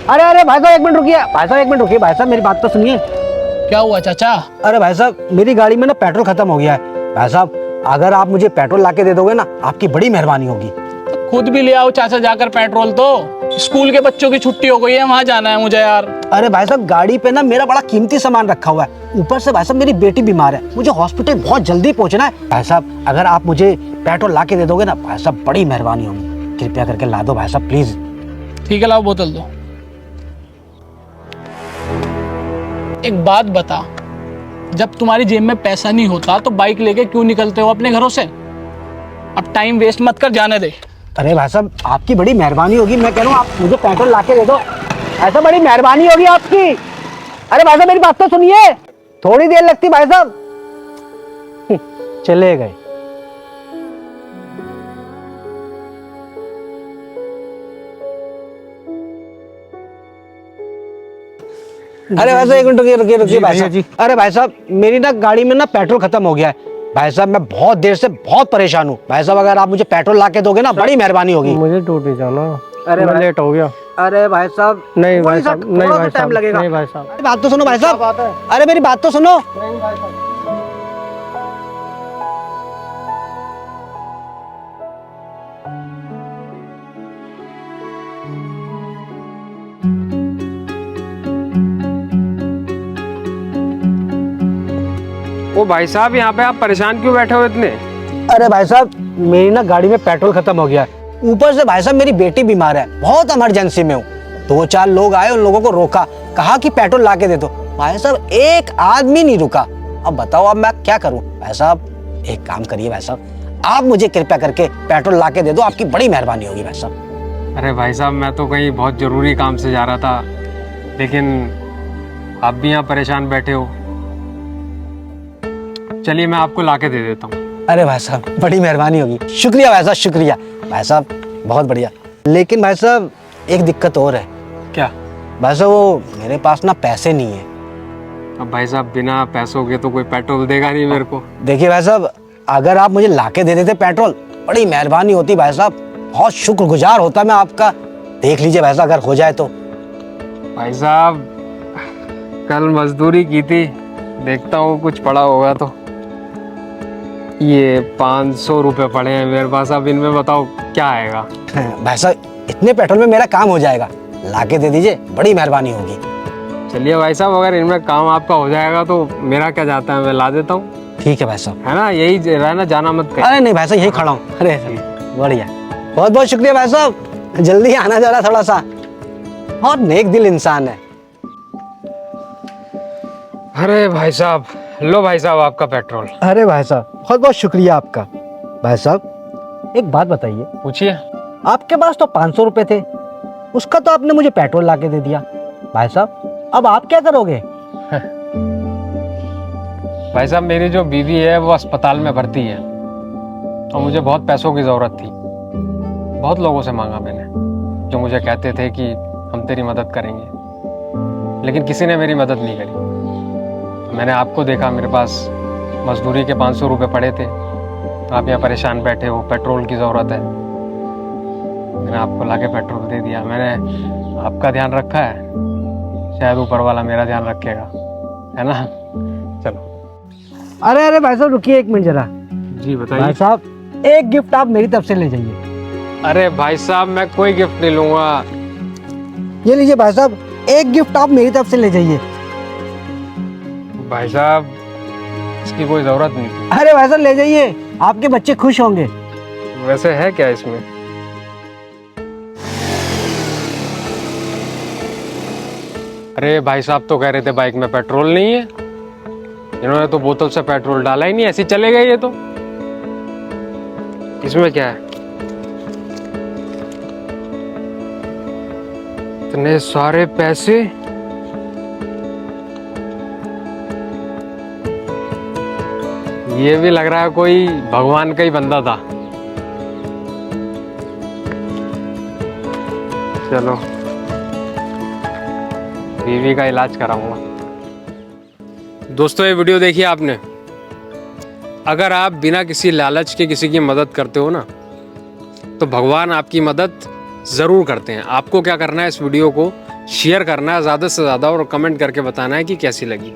अरे अरे भाई साहब 1 मिनट रुकिए, भाई साहब 1 मिनट रुकिए, भाई साहब मेरी बात तो सुनिए। क्या हुआ चाचा? अरे भाई साहब मेरी गाड़ी में ना पेट्रोल खत्म हो गया है। भाई साहब अगर आप मुझे पेट्रोल ला के दे दोगे ना, आपकी बड़ी मेहरबानी होगी। खुद भी ले आओ चाचा जाकर पेट्रोल। तो स्कूल के बच्चों की छुट्टी हो गई है, वहां जाना है मुझे यार। अरे भाई साहब गाड़ी पे ना मेरा बड़ा कीमती सामान रखा हुआ है, ऊपर से भाई साहब मेरी बेटी बीमार है, मुझे हॉस्पिटल बहुत जल्दी पहुंचना है। भाई साहब अगर आप मुझे पेट्रोल ला के दे दोगे ना, भाई साहब बड़ी मेहरबानी होगी, कृपया करके ला दो भाई साहब प्लीज। ठीक है, लाओ बोतल दो। एक बात बता, जब तुम्हारी जेब में पैसा नहीं होता तो बाइक लेके क्यों निकलते हो अपने घरों से? अब टाइम वेस्ट मत कर, जाने दे। अरे भाई साहब आपकी बड़ी मेहरबानी होगी, मैं कह रहा हूँ आप मुझे पेट्रोल ला के दे दो, ऐसा बड़ी मेहरबानी होगी आपकी। अरे भाई साहब मेरी बात तो सुनिए, थोड़ी देर लगती भाई साहब। चले गए। अरे भाई साहब 1 मिनट रुकिए रुकिए रुकिए भाई साहब। अरे भाई साहब मेरी ना गाड़ी में ना पेट्रोल खत्म हो गया है। भाई साहब मैं बहुत देर से बहुत परेशान हूँ। भाई साहब अगर आप मुझे पेट्रोल ला के दोगे ना, बड़ी मेहरबानी होगी। मुझे ड्यूटी जाना। अरे मैं लेट हो गया। अरे भाई साहब नहीं भाई साहब, नहीं भाई साहब, लगेगा। नहीं भाई साहब, बात तो सुनो भाई साहब, अरे मेरी बात तो सुनो। नहीं भाई साहब। ओ भाई साहब, यहाँ पे आप परेशान क्यों बैठे हो इतने? अरे भाई साहब मेरी ना गाड़ी में पेट्रोल खत्म हो गया है, ऊपर से भाई साहब मेरी बेटी बीमार है, बहुत इमरजेंसी में हूँ। 2-4 लोग आए, उन लोगों को रोका, कहा कि पेट्रोल ला के दे दो। भाई साहब एक आदमी नहीं रुका। अब बताओ अब मैं क्या करूँ? भाई साहब एक काम करिए भाई साहब, आप मुझे कृपया करके पेट्रोल ला के दे दो, आपकी बड़ी मेहरबानी होगी भाई साहब। अरे भाई साहब मैं तो कहीं बहुत जरूरी काम से जा रहा था, लेकिन आप भी यहाँ परेशान बैठे हो। चलिए मैं आपको ला के दे देता हूँ। अरे भाई साहब बड़ी मेहरबानी होगी, शुक्रिया भाई साहब, शुक्रिया भाई साहब, बहुत बढ़िया। लेकिन भाई साहब एक दिक्कत और है। क्या? भाई साहब वो मेरे पास ना पैसे नहीं है। अब भाई साहब बिना पैसों के तो कोई पेट्रोल देगा नहीं मेरे को। देखिए भाई साहब अगर आप मुझे लाके दे देते पेट्रोल, बड़ी मेहरबानी होती भाई साहब, बहुत शुक्रगुजार होता मैं आपका। देख लीजिए भाई साहब अगर हो जाए तो। भाई साहब कल मजदूरी की थी, देखता हूँ कुछ पड़ा होगा तो। ये 500 रुपये पड़े हैं मेरे पास, अब इनमें बताओ क्या आएगा? भाई साहब इतने पेट्रोल में मेरा काम हो जाएगा, लाके दे दीजिए, बड़ी मेहरबानी होगी। चलिए भाई साहब, अगर इनमें काम आपका हो जाएगा तो मेरा क्या जाता है, मैं ला देता हूँ। ठीक है भाई साहब, है ना, यही रहना, जाना मत कहीं। अरे नहीं भाई साहब यही खड़ा हूँ। अरे बढ़िया, बहुत बहुत शुक्रिया भाई साहब, जल्दी आना जरा थोड़ा सा, और नेक दिल इंसान है। अरे भाई साहब, लो भाई साहब आपका पेट्रोल। अरे भाई साहब बहुत बहुत शुक्रिया आपका। भाई साहब एक बात बताइए, पूछिए। आपके पास तो 500 रुपए थे, उसका तो आपने मुझे पेट्रोल ला के दे दिया। भाई साहब अब आप क्या करोगे? भाई साहब मेरी जो बीवी है वो अस्पताल में भर्ती है, तो मुझे बहुत पैसों की ज़रूरत थी। बहुत लोगों से मांगा मैंने, जो मुझे कहते थे कि हम तेरी मदद करेंगे, लेकिन किसी ने मेरी मदद नहीं करी। मैंने आपको देखा, मेरे पास मजदूरी के 500 रुपये पड़े थे, तो आप यहाँ परेशान बैठे हो, पेट्रोल की ज़रूरत है, मैंने आपको लाके पेट्रोल दे दिया। मैंने आपका ध्यान रखा है, शायद ऊपर वाला मेरा ध्यान रखेगा, है ना? चलो। अरे अरे भाई साहब रुकिए 1 मिनट जरा। जी बताइए। भाई साहब एक गिफ्ट आप मेरी तरफ से ले जाइए। अरे भाई साहब मैं कोई गिफ्ट नहीं लूँगा। ये लीजिए भाई साहब, एक गिफ्ट आप मेरी तरफ से ले जाइए। भाई साहब इसकी कोई ज़रूरत नहीं थी। अरे भाई साहब ले जाइए, आपके बच्चे खुश होंगे। वैसे है क्या इसमें? अरे भाई साहब तो कह रहे थे बाइक में पेट्रोल नहीं है, इन्होंने तो बोतल से पेट्रोल डाला ही नहीं, ऐसे चले गए ये तो। इसमें क्या है? इतने सारे पैसे, ये भी लग रहा है कोई भगवान का ही बंदा था। चलो बीवी का इलाज कराऊंगा। दोस्तों ये वीडियो देखिए आपने, अगर आप बिना किसी लालच के किसी की मदद करते हो ना, तो भगवान आपकी मदद ज़रूर करते हैं। आपको क्या करना है, इस वीडियो को शेयर करना है ज़्यादा से ज़्यादा और कमेंट करके बताना है कि कैसी लगी।